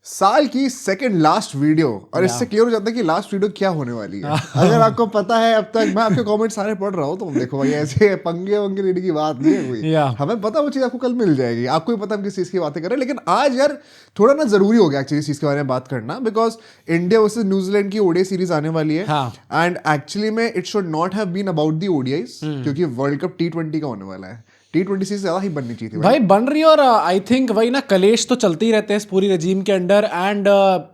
साल की second last video और इससे क्लियर हो जाता है कि लास्ट वीडियो क्या होने वाली है। अगर आपको पता है अब तक, मैं आपके कमेंट सारे पढ़ रहा हूँ, तो देखो भाई ऐसे पंगे वंगे लेने की बात नहीं है कोई। हमें पता वो चीज़ आपको कल मिल जाएगी, आपको भी पता हम किस चीज़ की बातें करें। लेकिन आज यार थोड़ा ना जरूरी हो गया एक्चुअली इस चीज़ के बारे में बात करना, बिकॉज इंडिया वर्सेस न्यूजीलैंड की ओडीआई सीरीज आने वाली है। एंड एक्चुअली में it should not have been about the ODIs, क्योंकि वर्ल्ड कप T20 का होने वाला है। T20 से ज्यादा ही बननी चाहिए थी भाई बन रही है। और आई थिंक वही ना, कलेश तो चलते ही रहते हैं इस पूरी रजीम के अंडर। एंड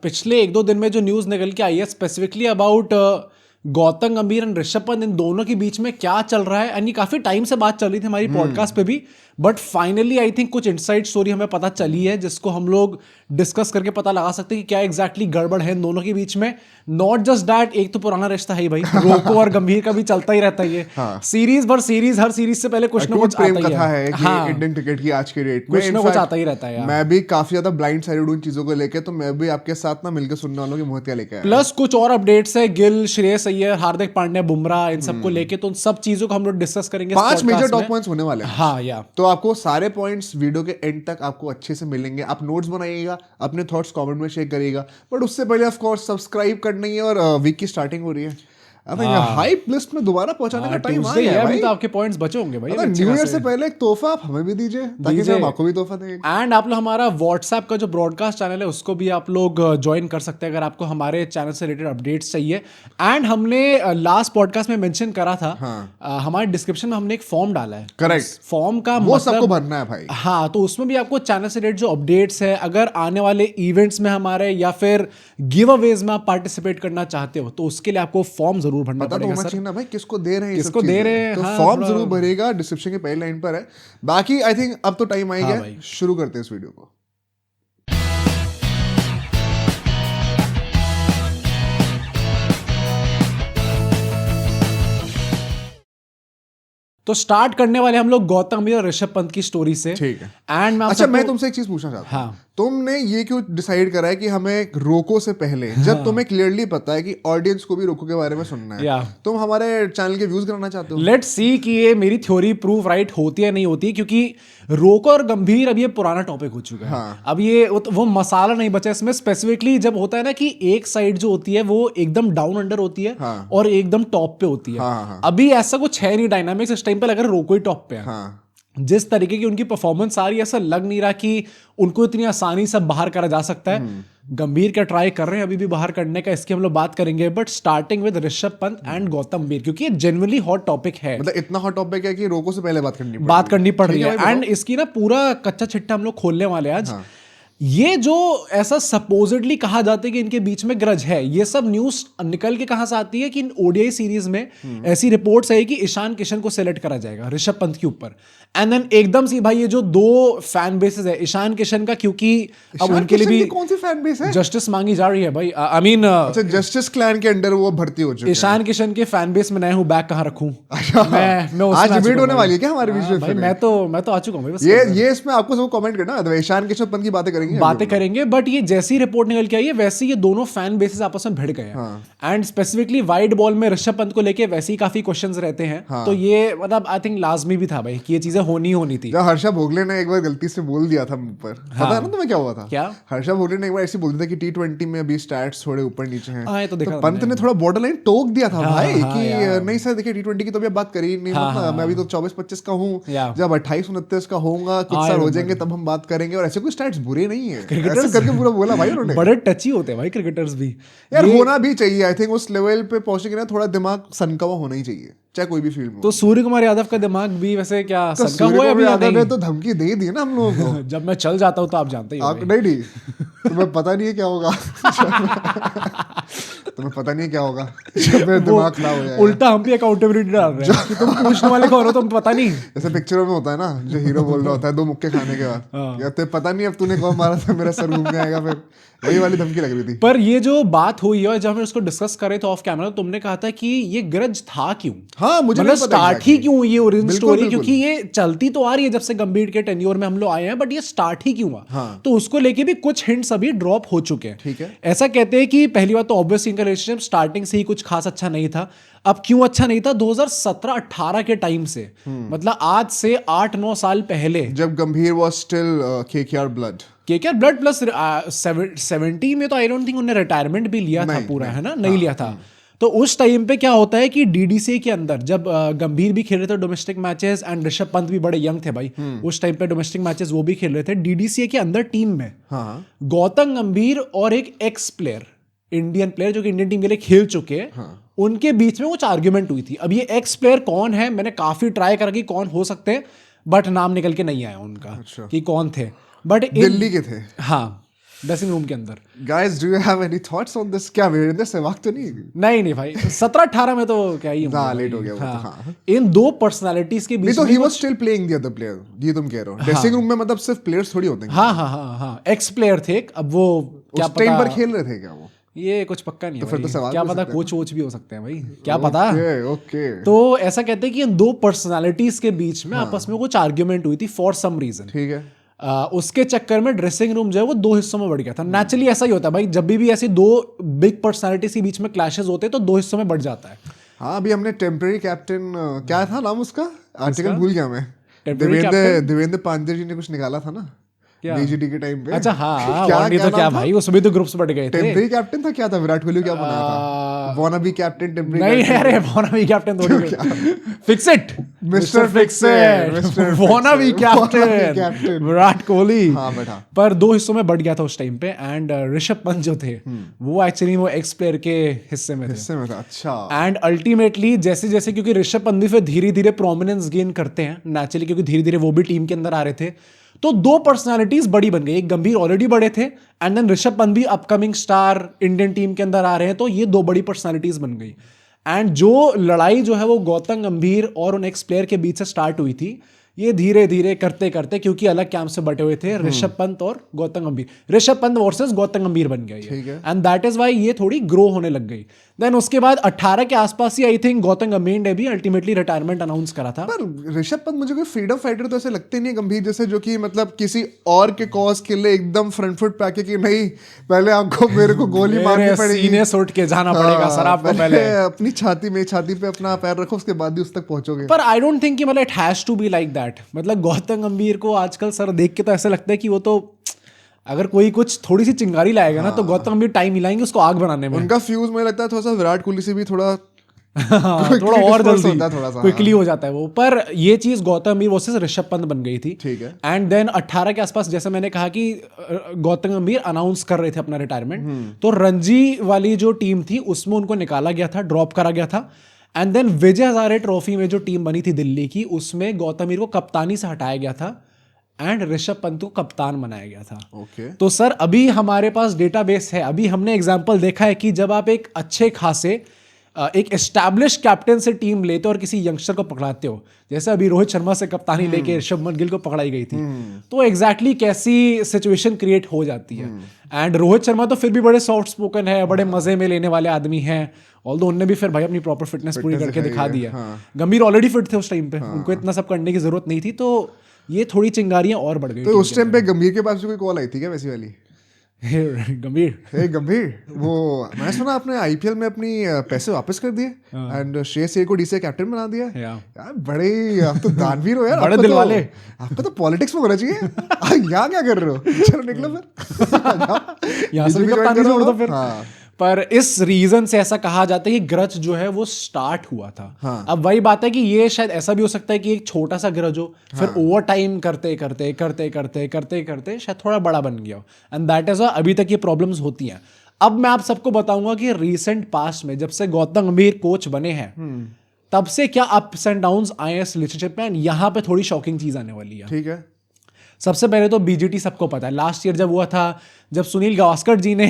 पिछले एक दो दिन में जो न्यूज़ निकल के आई है स्पेसिफिकली अबाउट गौतम गंभीर एंड ऋषभ पंत, इन दोनों के बीच में क्या चल रहा है। एंड ये काफी टाइम से बात चल रही थी हमारी पॉडकास्ट पे भी, बट फाइनली आई थिंक कुछ इनसाइड स्टोरी हमें पता चली है जिसको हम लोग डिस्कस करके पता लगा सकते हैं कि क्या एग्जैक्टली गड़बड़ है इन दोनों के बीच में। नॉट जस्ट दैट, एक तो पुराना रिश्ता है ही भाई, रोको और गंभीर का भी चलता ही रहता है ये। सीरीज भर सीरीज, हर सीरीज से पहले कुछ ना कुछ आता ही है। इंडियन क्रिकेट की आज की डेट में कुछ ना कुछ आता ही रहता है। मैं भी काफी ज्यादा ब्लाइंड साइडेड उन चीजों को लेके, तो मैं भी आपके साथ ना मिलकर सुनने वालों की मुहतिया लेके आया। प्लस कुछ और अपडेट्स है, गिल, श्रेयस अय्यर, हार्दिक पांड्या, बुमराह, इन सबको लेके, तो उन सब चीजों को हम लोग डिस्कस करेंगे। 5 मेजर टॉप पॉइंट्स होने वाले हैं। हाँ या तो आपको सारे पॉइंट्स वीडियो के एंड तक आपको अच्छे से मिलेंगे। आप नोट्स बनाइएगा, अपने थॉट्स कमेंट में शेयर करिएगा, बट उससे पहले ऑफ कोर्स सब्सक्राइब करना ही है। और वीक की स्टार्टिंग हो रही है, हाइप लिस्ट में दोबारा पहुंचाने का टाइम आ गया है भाई। तो आपके पॉइंट्स बचे होंगे भाई। न्यू ईयर से पहले एक तोहफा आप हमें भी दीजिए, ताकि हम आपको भी तोहफा दें। एंड आप लोग हमारा व्हाट्सएप का जो ब्रॉडकास्ट चैनल है उसको भी आप लोग ज्वाइन कर सकते हैं अगर आपको हमारे चैनल से रिलेटेड अपडेट्स चाहिए। एंड हमने लास्ट पॉडकास्ट में मेंशन करा था, हमारे डिस्क्रिप्शन में हमने एक फॉर्म डाला है। करेक्ट, फॉर्म का वो सबको भरना है भाई। हाँ, तो उसमें भी आपको चैनल से रिलेटेड जो अपडेट्स है, अगर आने वाले इवेंट्स में हमारे या फिर गिव अवेज में आप पार्टिसिपेट करना चाहते हो, तो उसके लिए आपको फॉर्म जरूर भरना पड़ेगा ना भाई, किसको दे रहे हैं, किसको दे रहे हैं। तो फॉर्म जरूर भरेगा, डिस्क्रिप्शन के पहले लाइन पर है। बाकी आई थिंक अब तो टाइम आ गया, शुरू करते हैं इस वीडियो को। तो स्टार्ट करने वाले हम लोग गौतम गंभीर और ऋषभ पंत की स्टोरी से। ठीक है। एंड मैं तुमसे एक चीज पूछना चाहता हूँ। तुमने ये क्यों डिसाइड करा है कि हमें रोको से पहले, जब तुम्हें क्लियरली पता है कि ऑडियंस को भी रोको के बारे में सुनना है, तुम हमारे चैनल के व्यूज कराना चाहते हो? लेट्स सी कि ये मेरी थ्योरी प्रूव राइट होती है नहीं होती, क्योंकि रोको और गंभीर अब ये पुराना टॉपिक हो चुका है। अब ये वो मसाला नहीं बचा इसमें। स्पेसिफिकली जब होता है ना कि एक साइड जो होती है वो एकदम डाउन अंडर होती है और एकदम टॉप पे होती है। अभी ऐसा कुछ है नहीं डायनामिक्स इस टाइम पे, लग रहा है रोको ही टॉप पे है। जिस तरीके की उनकी परफॉर्मेंस आ रही है, ऐसा लग नहीं रहा कि उनको इतनी आसानी से बाहर करा जा सकता है। गंभीर क्या ट्राई कर रहे हैं अभी भी बाहर करने का, इसकी हम लोग बात करेंगे। But starting with Rishabh Pant and Gautam गंभीर, क्योंकि ये जेन्युइनली हॉट टॉपिक है। मतलब इतना हॉट टॉपिक है कि रोको से पहले बात करनी पड़ रही है। एंड इसकी ना पूरा कच्चा छिट्टा हम लोग खोलने वाले हैं आज। ये जो ऐसा सपोजिटली कहा जाता है कि इनके बीच में ग्रज है, ये सब न्यूज निकल के कहां से आती है कि इन ओडीआई सीरीज में ऐसी रिपोर्ट्स है कि ईशान किशन को सिलेक्ट करा जाएगा ऋषभ पंत के ऊपर। एंड देन एकदम से भाई ये जो दो फैन बेसेस है ईशान किशन का, क्योंकि अब उनके लिए भी कौन सी फैन बेस है, जस्टिस मांगी जा रही है भाई। आई मीन जस्टिस क्लैन के अंडर वो भर्ती हो चुके हैं। ईशान किशन के फैन बेस में नया हूं, बैग कहां रखूं मैं आज डिबेट होने वाली है क्या हमारे बीच में? भाई मैं तो आ चुका हूं। ये इसमें आपको सब कमेंट करना, ईशान किशन पंत की बातें करेंगे। बट ये जैसी रिपोर्ट निकल के आई है वैसे ये दोनों फैन बेसेस आपस में भिड़ गए हैं। एंड स्पेसिफिकली वाइड बॉल में ऋषभ पंत को लेके वैसे ही काफी क्वेश्चंस रहते हैं। तो ये मतलब आई थिंक लाजमी भी था भाई कि ये चीजें होनी थी। हर्षा भोगले ने एक बार गलती से बोल दिया था मुंह पर, पता है ना तुम्हें क्या हुआ था? क्या? हर्षा भोगले ने एक बार ऐसे बोल दिया था कि T20 में अभी स्टैट्स थोड़े ऊपर नीचे हैं। तो पंत ने थोड़ा बॉर्डर लाइन टोक दिया था भाई कि नहीं सर देखिए T20 की तो अभी बात कर ही नहीं, मैं अभी तो 24-25 का हूँ, जब 28-29 का होऊंगा, कुछ साल हो जाएंगे तब हम बात करेंगे। और ऐसे कोई स्टैट्स बुरे नहीं है, ऐसे करके पूरा बोला भाई उन्होंने। बड़े टची होते हैं भाई क्रिकेटर्स भी यार, होना भी चाहिए। आई थिंक उस लेवल पे पहुंचेंगे ना, थोड़ा दिमाग सनका हुआ होना ही चाहिए, चाहे कोई भी फील्ड में। तो सूर्य कुमार यादव का दिमाग भी वैसे क्या तो सनका हुआ है? यादव ने तो धमकी दे दी ना हम लोगों को। जब मैं चल जाता हूँ तो आप जानते ही हो। नहीं तुम्हें पता नहीं है क्या होगा तुम्हें पता नहीं है क्या होगा जब मेरा दिमाग खराब हो जाएगा। उल्टा हम भी अकाउंटेबिलिटी डाल रहे हैं कि तुम पूछने वाले कौन हो, तुम पता नहीं। जैसे पिक्चरों में होता है ना, जो हीरो बोल रहा होता है 2 मुक्के खाने के बाद, या तो पता नहीं अब तूने कौन मारा था, मेरा सर घूम जाएगा, फिर वही वाली धमकी लग रही थी। पर ये जो बात हुई है, जब हम उसको डिस्कस करे तो ऑफ कैमरा, तुमने कहा था कि ये ग्रज था क्यों? हाँ, मुझे मतलब स्टार्ट ही क्यों ये ओरिजिनल स्टोरी, क्योंकि ये चलती तो आ रही है जब से गंभीर के टेन्योर में हम लोग आए हैं, बट ये स्टार्ट ही क्यों हुआ? तो उसको लेके भी कुछ हिंट्स सभी ड्रॉप हो चुके हैं। ठीक है। ऐसा कहते हैं कि पहली बात तो ऑब्वियसली इनका रिलेशनशिप स्टार्टिंग से ही कुछ खास अच्छा नहीं था। अब क्यों अच्छा नहीं था? 2017-18 के टाइम से, मतलब आज से 8-9 साल पहले, जब गंभीर was still KKR blood, KKR blood plus 70 में तो आई डोंट थिंक उन्होंने रिटायरमेंट भी लिया था पूरा, है ना? नहीं लिया था। तो उस टाइम पे क्या होता है कि डीडीसी के अंदर जब गंभीर भी खेल रहे थे domestic matches and Rishabh Pant भी बड़े यंग थे भाई उस टाइम पे, डोमेस्टिक मैचेस वो भी खेल रहे थे। डीडीसी के अंदर टीम में गौतम गंभीर और एक एक्स प्लेयर, इंडियन प्लेयर जो कि इंडियन टीम के लिए खेल चुके हैं, उनके बीच में कुछ आर्ग्यूमेंट हुई थी। अब ये एक्स प्लेयर कौन है, मैंने काफी ट्राई करा कि कौन हो सकते हैं, बट नाम निकल के नहीं आया उनका कि कौन थे। बट दिल्ली के थे, हाँ, ड्रेसिंग रूम के अंदर। Guys do you have any thoughts on this? क्या वीरेंद्र सहवाग तो नहीं भाई 17-18 में तो क्या ही लेट हो गया वो तो। हाँ। इन दो पर्सनालिटीज के बीच तो he was still playing the other player, ये तुम कह रहे हो। ड्रेसिंग रूम में मतलब सिर्फ प्लेयर्स थोड़ी होते हैं। हाँ, एक्स प्लेयर थे। अब वो क्या उस टाइम पर खेल रहे थे क्या वो? ये कुछ पक्का नहीं है फिर तो क्या पता, कोच वोच भी हो सकते हैं भाई, क्या पता। ओके। तो ऐसा कहते हैं कि इन दो पर्सनालिटीज के बीच में आपस में कुछ आर्ग्यूमेंट हुई थी फॉर सम रीजन। ठीक है। उसके चक्कर में ड्रेसिंग रूम जो है वो दो हिस्सों में बढ़ गया था। नेचुरली ऐसा ही होता है भाई, जब भी ऐसी दो बिग पर्सनालिटीज के बीच में क्लैशेस होते हैं तो दो हिस्सों में बढ़ जाता है। हाँ, अभी हमने टेम्परेरी कैप्टन, क्या था नाम उसका, आर्टिकल भूल गया मैं, देवेंद्र पांडे जी ने कुछ निकाला था ना बीजीटी के टाइम पे। अच्छा हाँ, क्या, क्या भाई, उसमें तो ग्रुप्स बढ़ गए थे। टेम्परेरी कैप्टन था, क्या था, विराट कोहली क्या बनाया था? Wannabe captain temporary? नहीं अरे वानाबी कैप्टन थोड़ी, fix it mister fix it, wannabe captain Virat Kohli. हाँ बेटा। पर दो हिस्सों में बढ़ गया था उस टाइम पे। एंड ऋषभ पंत जो थे वो एक्चुअली वो एक्स प्लेयर के हिस्से में थे। अच्छा। एंड अल्टीमेटली जैसे जैसे, क्योंकि ऋषभ पंत भी फिर धीरे धीरे प्रोमिनेंस गेन करते हैं नेचुरली, क्योंकि धीरे धीरे वो भी टीम के अंदर आ रहे थे, तो दो पर्सनालिटीज बड़ी बन गई। एक गंभीर ऑलरेडी बड़े थे एंड देन ऋषभ पंत भी अपकमिंग स्टार इंडियन टीम के अंदर आ रहे हैं, तो ये दो बड़ी पर्सनालिटीज बन गई। एंड जो लड़ाई जो है वो गौतम गंभीर और उन एक्स प्लेयर के बीच से स्टार्ट हुई थी, ये धीरे धीरे करते करते, क्योंकि अलग कैंप से बटे हुए थे ऋषभ पंत और गौतम गंभीर, ऋषभ पंत वर्सेस गौतम गंभीर बन गया एंड दैट इज वाई ये थोड़ी ग्रो होने लग गई। देन उसके बाद 18 के आसपास ही आई थिंक गौतम गंभीर ने भी अल्टीमेटली रिटायरमेंट अनाउंस करा था। पर ऋषभ पंत मुझे कोई फ्रीडम फाइटर तो ऐसे लगते नहीं है गंभीर जैसे, जो कि मतलब किसी और के कॉज के लिए एकदम फ्रंट फुट पे आके कि नहीं पहले आपको मेरे को गोली मारनी पड़ेगी, सीने सुट के जाना पड़ेगा सर आपको, पहले अपनी छाती पे अपना पैर रखो, उसके बाद ही उस तक पहुंचोगे। पर आई डोंट थिंक कि मतलब it has to be like that. मतलब गौतम गंभीर को आजकल सर देख के तो ऐसा लगता है कि वो तो अगर कोई कुछ थोड़ी सी चिंगारी लाएगा ना तो गौतम गंभीर टाइम मिलाएंगे उसको आग बनाने में। उनका फ्यूज मुझे लगता है थोड़ा सा विराट कोहली से भी थोड़ा थोड़ा और जल्दी क्विकली हाँ। हो जाता है वो। पर ये चीज गौतम गंभीर वर्सेस ऋषभ पंत बन गई थी। ठीक है। एंड देन 18 के आसपास जैसे मैंने कहा कि गौतम गंभीर अनाउंस कर रहे थे अपना रिटायरमेंट, तो रणजी वाली जो टीम थी उसमें उनको निकाला गया था, ड्रॉप करा गया था। And then Vijay Hazare trophy में जो टीम बनी थी दिल्ली की, उसमें गौतम गंभीर को कप्तानी से हटाया गया था एंड ऋषभ पंत को कप्तान बनाया गया था। तो सर अभी हमारे पास डेटाबेस है, अभी हमने एग्जांपल देखा है कि जब आप एक अच्छे खासे एक एस्टैब्लिश कैप्टन से टीम लेते हो और किसी यंगस्टर को पकड़ाते हो, जैसे अभी रोहित शर्मा से कप्तानी लेके ऋषभ गिल को पकड़ाई गई थी, तो एग्जैक्टली कैसी सिचुएशन क्रिएट हो जाती है। एंड रोहित शर्मा तो फिर भी बड़े सॉफ्ट स्पोकन है, बड़े मजे में लेने वाले आदमी हैं, ऑल्दो उनने भी फिर भाई अपनी प्रॉपर फिटनेस पूरी करके दिखा दी है। गंभीर ऑलरेडी फिट थे उस टाइम पे, उनको इतना सब करने की जरूरत नहीं थी, तो ये थोड़ी चिंगारियां और बढ़ गई। तो उस टाइम पे गंभीर के पास भी कोई कॉल आई थी क्या वैसी वाली? गंभीर वो मैंने सुना आपने आईपीएल में अपनी पैसे वापस कर दिए एंड श्रेयस अय्यर को डीसी कैप्टन बना दिया। यार बड़े आप तो दानवीर हो यार, बड़े दिल वाले। आपको तो पॉलिटिक्स में होना चाहिए। यहाँ क्या कर रहे हो? चलो निकलो फिर यहाँ से भी कप्तानी छोड़ दो फिर। पर इस रीजन से ऐसा कहा जाता है कि ग्रज जो है वो स्टार्ट हुआ था। अब वही बात है कि ये शायद ऐसा भी हो सकता है कि एक छोटा सा ग्रज हो, फिर ओवर टाइम करते करते शायद थोड़ा बड़ा बन गया हो, एंड दैट इज अभी तक ये प्रॉब्लम्स होती हैं। अब मैं आप सबको बताऊंगा कि रिसेंट पास्ट में जब से गौतम गंभीर कोच बने हैं तब से क्या अप्स एंड डाउन्स आए इस रिलेशनशिप में, यहाँ पे थोड़ी शॉकिंग चीज आने वाली है। ठीक है। सबसे पहले तो बीजीटी सबको पता है, लास्ट ईयर जब हुआ था, जब सुनील गावस्कर जी ने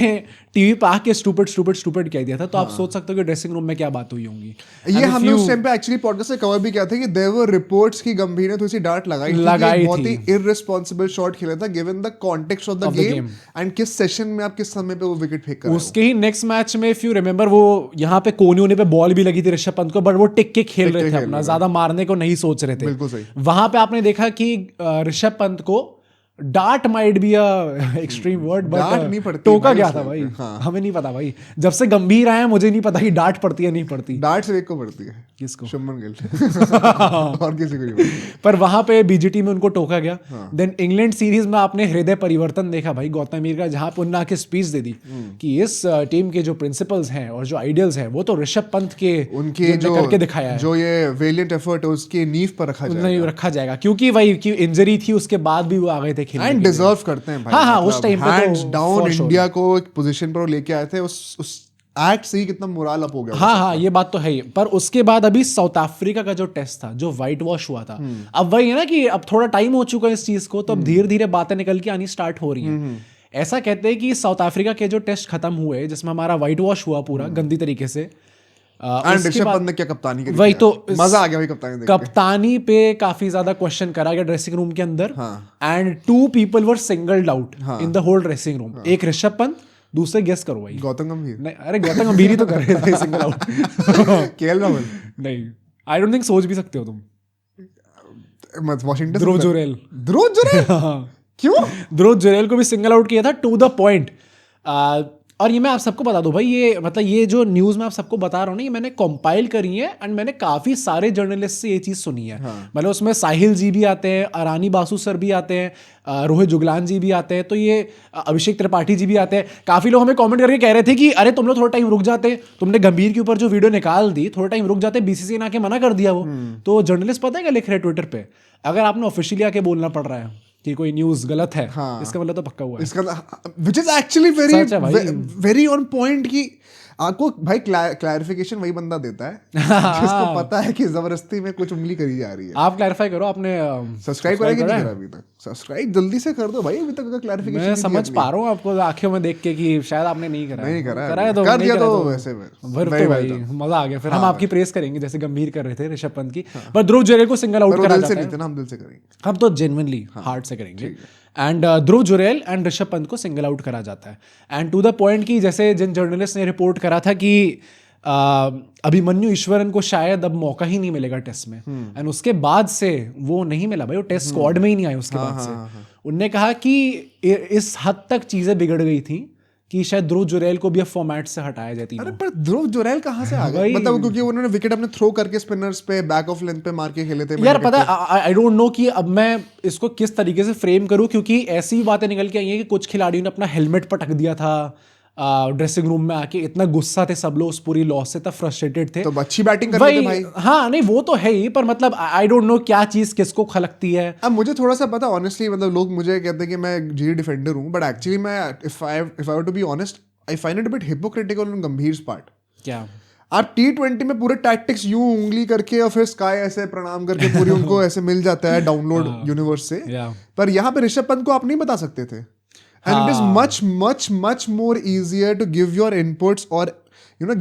टीवी पे आके स्टूपिड कह दिया था, तो आप सोच सकते हो कि ड्रेसिंग रूम में क्या बात हुई होंगी। ये हमने उस टाइम पे एक्चुअली पॉडकास्ट से कवर भी किया था कि देयर वर रिपोर्ट्स की गंभीर ने थोड़ी सी डांट लगाई थी, बहुत ही इररिस्पांसिबल शॉट खेला था given the context of the game and किस सेशन में आप किस समय पे वो विकेट फेंक कर रहे हो। उसके ही नेक्स्ट मैच में इफ यू रिमेंबर, वो यहाँ पे कोने पे बॉल भी लगी थी ऋषभ पंत को, बट वो टिक के खेल रहे थे अपना, ज्यादा मारने को नहीं सोच रहे थे। बिल्कुल सही। वहां पे आपने देखा कि ऋषभ पंत को डांट might be a extreme word डांट बट नहीं पड़ती टोका भाई गया उसे। था भाई। हाँ। हमें नहीं पता भाई, जब से गंभीर आया मुझे नहीं पता कि डांट पड़ती है नहीं पड़ती। डांट से एक को पड़ती है, किसको? शुभमन गिल और किसी को नहीं पड़ती। पर वहां पे बीजीटी में उनको टोका गया। हाँ। देन इंग्लैंड सीरीज में आपने हृदय परिवर्तन देखा भाई गौतम गंभीर का, जहां पे उन्होंने आके स्पीच दे दी कि इस टीम के जो प्रिंसिपल्स हैं और जो आइडियल्स हैं वो तो ऋषभ पंत के उनके जो करके दिखाया है, जो ये वेलिएंट एफर्ट है उसकी नींव पर रखा जाएगा, नहीं रखा जाएगा, क्योंकि भाई की इंजरी थी उसके बाद भी वो आ गए थे खेलने एंड के लिए। डिजर्व करते हैं भाई। हाँ, उस टाइम पे तो hands down for sure। India को एक पोजीशन पर लेके आए थे, उस एक्ट से ही कितना मोरल अप हो गया। हाँ, ये बात तो है ही। पर उसके बाद अभी साउथ अफ्रीका का जो टेस्ट था जो व्हाइट वॉश हुआ था, अब वही है ना कि अब थोड़ा टाइम हो चुका है इस चीज को, तो अब धीरे धीरे बातें निकल के आनी स्टार्ट हो रही हैं। ऐसा कहते हैं कि साउथ अफ्रीका के जो टेस्ट खत्म हुए जिसमें हमारा व्हाइट वॉश हुआ पूरा गंदी तरीके से, एंड ऋषभ पंत ने क्या कप्तानी करी, वही तो मजा आ गया भाई कप्तानी देख के। कप्तानी पे काफी ज्यादा क्वेश्चन करा गया ड्रेसिंग रूम के अंदर, and 2 people were singled out in the whole dressing room. एक ऋषभ पंत, दूसरे गेस करो भाई, गौतम गंभीर नहीं अरे गौतम गंभीर ही तो कर रहे थे सिंगल आउट। केएल राहुल नहीं, आई डोंट थिंक सोच भी सकते हो तुम। वॉशिंगटन ध्रुव जुरेल, ध्रुव क्यों? ध्रुव जुरेल को भी सिंगल आउट किया था टू द पॉइंट। और ये मैं आप सबको बता दूं भाई, ये मतलब ये जो न्यूज़ मैं आप सबको बता रहा हूँ ना, ये मैंने कंपाइल करी है एंड मैंने काफ़ी सारे जर्नलिस्ट से ये चीज़ सुनी है। मतलब उसमें साहिल जी भी आते हैं, अरानी बासु सर भी आते हैं, रोहित जुगलान जी भी आते हैं, तो ये अभिषेक त्रिपाठी जी भी आते हैं। काफ़ी लोग हमें कमेंट करके कह रहे थे कि अरे तुम लोग थोड़ा टाइम रुक जाते, तुमने गंभीर के ऊपर जो वीडियो निकाल दी, थोड़ा टाइम रुक जाते, बीसीसीआई ने आके मना कर दिया वो। तो जर्नलिस्ट पता है क्या लिख रहे हैं ट्विटर पे, अगर आपने ऑफिशियली आके बोलना पड़ रहा है कि कोई न्यूज़ गलत है, इसका मतलब तो पक्का हुआ है। इसका which is actually very on point कि आपको भाई क्लैरिफिकेशन वही बंदा देता है जिसको पता है कि जबरदस्ती में कुछ उंगली करी जा रही है। आप क्लैरिफाई करो, आपने सब्सक्राइब करा कि नहीं करा अभी तक? सब्सक्राइब जल्दी से कर दो भाई, अभी तक क्लैरिफिकेशन मैं समझ पा रहा हूँ आपको आंखों में देख के कि शायद आपने नहीं करा। नहीं करा कराया तो कर नहीं दिया करा तो वैसे तो भाई मजा आ गया। फिर हम आपकी प्रेस करेंगे जैसे गंभीर कर रहे थे ऋषभ पंत की, पर ध्रुव जुरेल को सिंगल आउट करा जाता है। हम दिल से करेंगे, हम तो जेन्युइनली हार्ट से करेंगे। And Dhruv Jurel and Rishabh Pant को सिंगल आउट करा जाता है। एंड टू द पॉइंट कि जैसे जिन जर्नलिस्ट ने रिपोर्ट करा था कि अभिमन्यु ईश्वरन को शायद अब मौका ही नहीं मिलेगा टेस्ट में, एंड उसके बाद से वो नहीं मिला भाई, वो टेस्ट स्क्वाड में ही नहीं आए उसके बाद से। उनने कहा कि इस हद तक चीजें बिगड़ गई थी कि शायद ध्रुव जुरेल को भी अब फॉर्मेट से हटाया जाती है। अरे पर ध्रुव जुरेल कहाँ से आ गए? मतलब क्योंकि उन्होंने विकेट अपने थ्रो करके स्पिनर्स पे बैक ऑफ लेंथ पे मार के खेले थे यार। पता आई डोंट नो कि अब मैं इसको किस तरीके से फ्रेम करूं, क्योंकि ऐसी बातें निकल के आई हैं कि कुछ खिलाड़ियों ने अपना हेलमेट पटक दिया था ड्रेसिंग रूम में आके, इतना गुस्सा थे सब लोग उस पूरी लॉस से, तब फ्रस्ट्रेटेड थे। तो अच्छी बैटिंग कर रहे थे भाई। हाँ नहीं वो तो है ही, पर मतलब आई डोंट नो क्या चीज किसको खलकती है। अब मुझे थोड़ा सा पता ऑनेस्टली, मतलब लोग मुझे कहते हैं कि मैं जी डिफेंडर हूँ, बट एक्चुअली मैं if I were to be honest I find it a bit hypocritical on Gambhir part. क्या आप T20 में पूरे टैक्टिक्स यूं उंगली करके और फिर स्काई ऐसे प्रणाम करके पूरी उनको ऐसे मिल जाता है डाउनलोड यूनिवर्स से, पर यहाँ पे ऋषभ पंत को आप नहीं बता सकते थे। And it is much more easier to give your inputs or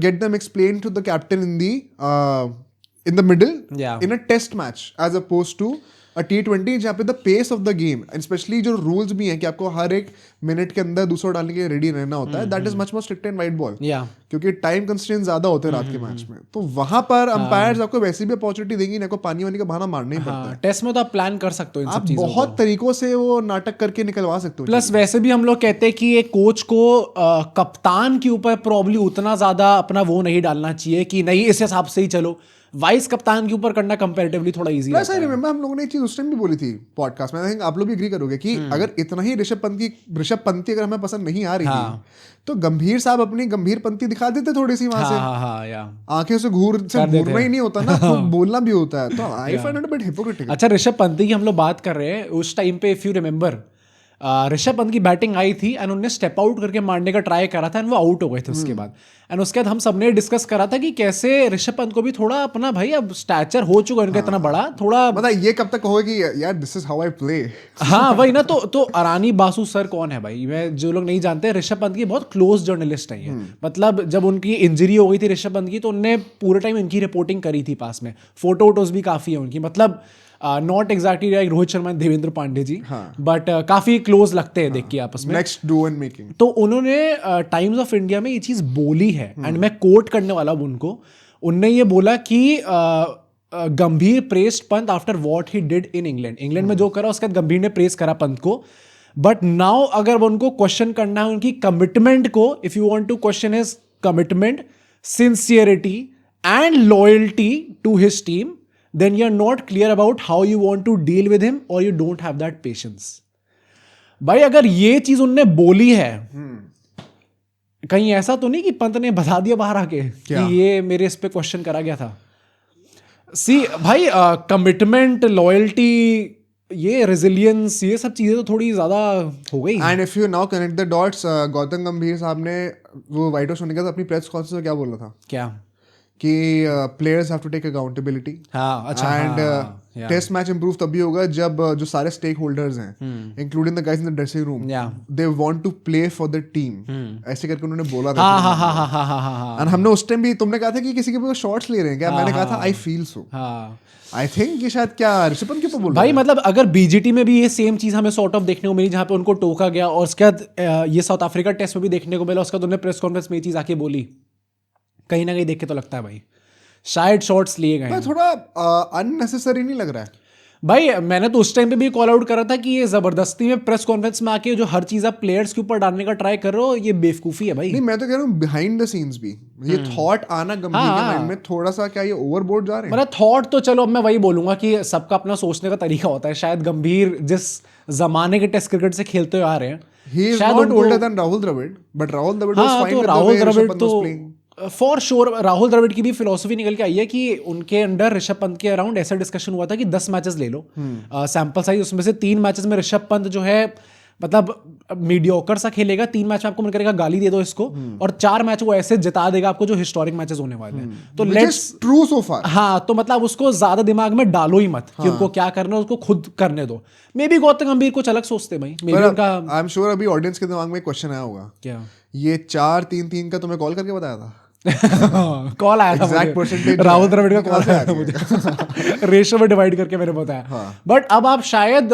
get them explained to the captain in the middle in a test match as opposed to a T20 जहाँ पे the pace of the game and especially जो rules भी हैं कि आपको हर एक minute के अंदर दूसरा डालने के लिए रेडी रहना होता है, that is much more strict in white ball क्योंकि टाइम कंस्ट्रेंट ज्यादा होते हैं रात के मैच में, तो वहां पर अंपायर्स आपको वैसी भी अपॉर्चुनिटी देंगी ना, को पानी वानी का बहाना मारना ही पड़ता है। टेस्ट में तो आप प्लान कर सकते हो इन सब चीजों को, बहुत तरीकों से वो नाटक करके निकलवा सकते हो। प्लस वैसे भी हम लोग कहते हैं कि एक कोच को कप्तान के ऊपर प्रॉब्ली उतना ज्यादा अपना वो नहीं डालना चाहिए कि नहीं इस हिसाब से ही चलो, वाइस कप्तान के ऊपर करना कंपैरेटिवली थोड़ा इजी है। आई रिमेंबर हम लोगों ने एक चीज उस टाइम भी बोली थी पॉडकास्ट में, आई थिंक आप लोग भी एग्री करोगे कि अगर इतना ही ऋषभ पंती अगर हमें पसंद नहीं आ रही थी तो गंभीर साहब अपनी गंभीर पंती दिखा देते थोड़ी सी वहां से, आंखें से घूरना ही नहीं होता ना, तो बोलना भी होता है, तो आई find it a bit hypocritical. अच्छा ऋषभ पंती की हम लोग बात कर रहे हैं, उस टाइम पे if you remember Rishabh Pant की बैटिंग आई थी एंड उन्होंने स्टेप आउट करके मारने का ट्राई करा था एंड वो आउट हो गए थे उसके बाद। एंड उसके बाद हम सबने डिस्कस करा था कि कैसे ऋषभ पंत को भी थोड़ा अपना भाई अब स्टैचर हो चुका है उनका इतना बड़ा, थोड़ा मतलब ये कब तक होगा कि यार this is how I play. हाँ वही ना, तो अरानी बासु सर कौन है भाई, मैं जो लोग नहीं जानते ऋषभ पंत की बहुत क्लोज जर्नलिस्ट है। मतलब जब उनकी इंजरी हो गई थी ऋषभ पंत की तो उनने पूरे टाइम इनकी रिपोर्टिंग करी थी पास में, फोटो वोटोज भी काफी है उनकी, मतलब not exactly like Rohit Sharma and Devendra Pandey ji, but काफी क्लोज लगते हैं देख के आपस में। Next do and making. तो उन्होंने टाइम्स ऑफ इंडिया में ये चीज बोली है एंड मैं कोट करने वाला हूं उनको। उनने ये बोला कि गंभीर pressed Pant after what he did in England में जो करा उसके बाद गंभीर ने प्रेस करा पंत को, बट नाउ अगर उनको क्वेश्चन करना है उनकी कमिटमेंट को, if you want to question his commitment, sincerity and loyalty to his team, then you're not clear about how you want to deal with him or you don't have that patience. भाई अगर ये चीज उनने बोली है, कहीं ऐसा तो नहीं कि पंत ने बता दिया बाहर आके कि ये मेरे इस पे क्वेश्चन करा गया था? सी भाई कमिटमेंट, लॉयल्टी, ये रेजिलियंस, ये सब चीजें तो थोड़ी ज्यादा हो गई. And if you now connect the dots, Gautam गंभीर साहब ने वो व्हाइट हाउस होने के बाद अपनी प्रेस कॉन्फ्रेंस में क्या बोला था? क्या कि players have to take accountability. हाँ, अच्छा. एंड टेस्ट मैच इंप्रूव तभी होगा जब जो सारे स्टेक होल्डर्स हैं, including the guys in the dressing room, they want to play for the team. ऐसे करके उन्होंने बोला था. एंड हमने उस टाइम भी, तुमने कहा था कि किसी के शॉट्स ले रहे हैं क्या, मैंने कहा था I feel so. I think कि शायद क्या ऋषभ पंत के ऊपर बोल भाई, मतलब अगर बीजीटी में भी ये सेम चीज हमें सॉर्ट ऑफ देखने को मिली जहां पे उनको टोका गया, और उसके बाद ये साउथ अफ्रीका टेस्ट में भी देखने को मिला, उसके बाद उन्होंने प्रेस कॉन्फ्रेंस में ये चीज आके बोली, कहीं ना कहीं देख के तो लगता है भाई शायद शॉट्स लिए गए. थोड़ा अननेसेसरी नहीं लग रहा है भाई? मैंने तो उस टाइम पे भी कॉल आउट करा था कि ये जबरदस्ती में प्रेस कॉन्फ्रेंस में आके जो हर चीज आप प्लेयर्स के ऊपर डालने का ट्राई कर रहे हो, ये बेवकूफी है भाई. नहीं, मैं तो कह रहा हूँ बिहाइंड द सीन्स भी ये थॉट आना गंभीर के माइंड में, थोड़ा सा क्या ये ओवरबोर्ड जा रहे हैं? मतलब थॉट तो चलो, अब मैं वही बोलूंगा कि सबका अपना सोचने का तरीका होता है. शायद गंभीर जिस जमाने के टेस्ट क्रिकेट से खेलते हुए आ रहे हैं, he is not older than Rahul Dravid, but Rahul Dravid was fine with the way Rishabh Pant was playing. For sure Rahul Dravid की भी फिलोसफी निकल के आई है कि उनके अंडर ऋषभ पंत के अराउंड ऐसा डिस्कशन हुआ था कि 10 मैचेस ले लो सैंपल साइज, उसमें से 3 मैचेस में ऋषभ पंत जो है मतलब मीडियोकर सा खेलेगा, 3 मैच में आपको मन करेगा गाली दे दो इसको, और 4 मैच वो ऐसे जिता देगा आपको जो हिस्टोरिक मैचेस होने वाले हैं. तो लेट्स ट्रू सो फार. हाँ, तो मतलब उसको ज्यादा दिमाग में डालो ही मत कि उनको क्या करना है, उसको खुद करने दो. मे बी गौतम गंभीर कुछ अलग सोचते भाई, मे बी उनका. आई एम श्योर अभी ऑडियंस के दिमाग में एक क्वेश्चन आया होगा, क्या ये 4-3-3 का तुम्हें कॉल करके बताया था? कॉल आया था मुझे, राहुल द्रविड़ का कॉल आया था मुझे, रेशो में डिवाइड करके मैंने बताया. बट अब आप शायद,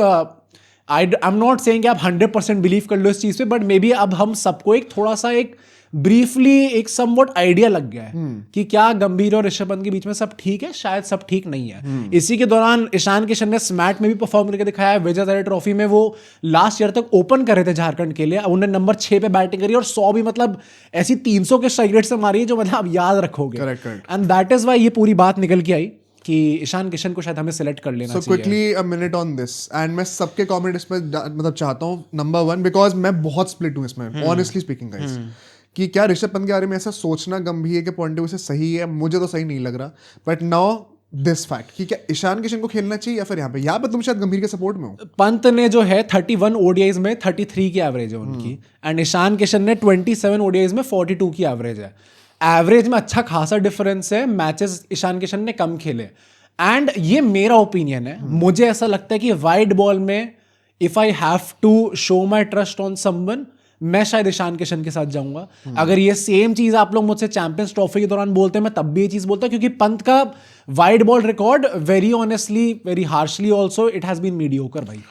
आई एम नॉट सेइंग कि आप 100% बिलीव कर लो इस चीज पे, बट मे बी अब हम सबको एक थोड़ा सा एक ब्रीफली एक समवट आइडिया लग गया है कि क्या गंभीर और ऋषभ पंत के बीच में सब ठीक है, शायद सब ठीक नहीं है. इसी के दौरान ईशान किशन ने स्मैट में भी परफॉर्म करके दिखाया है. विजय हजारे ट्रॉफी में वो लास्ट ईयर तक ओपन कर रहे थे झारखंड के लिए, उन्होंने नंबर 6 पे बैटिंग करी और 100 भी मतलब ऐसी 300 के स्ट्राइक रेट से मारी है जो मतलब आप याद रखोगे. एंड दैट इज वाई ये पूरी बात निकल के आई कि ईशान किशन को शायद हमें सिलेक्ट कर लेना चाहिए. So quickly a minute on this, and मैं सबके कमेंट इसमें मतलब चाहता हूँ. नंबर 1, बिकॉज मैं बहुत स्प्लिट हूँ इसमें, ऑनेस्टली स्पीकिंग गाइस, कि क्या ऋषभ पंत के बारे में ऐसा सोचना गंभीर के पॉइंट ऑफ व्यू से सही है? मुझे तो सही नहीं लग रहा. बट नाउ दिस फैक्ट कि क्या ईशान किशन को खेलना चाहिए या फिर यहाँ पे तुम शायद गंभीर के सपोर्ट में हो. पंत ने जो है 31 ओडीआईज में 33 की एवरेज है उनकी, एंड ईशान किशन ने 27 ओडीआईज में 42 की एवरेज है. एवरेज में अच्छा खासा डिफरेंस है. मैचेस ईशान किशन ने कम खेले, एंड ये मेरा ओपिनियन है. मुझे ऐसा लगता है कि वाइड बॉल में if I have to show my trust on someone, मैं शायद ईशान किशन के साथ जाऊंगा. अगर ये सेम चीज आप लोग मुझसे चैंपियंस ट्रॉफी के दौरान बोलते हैं, मैं तब भी ये चीज बोलता हूं, क्योंकि पंत का white ball record very honestly, very harshly also, it has been mediocre भाई.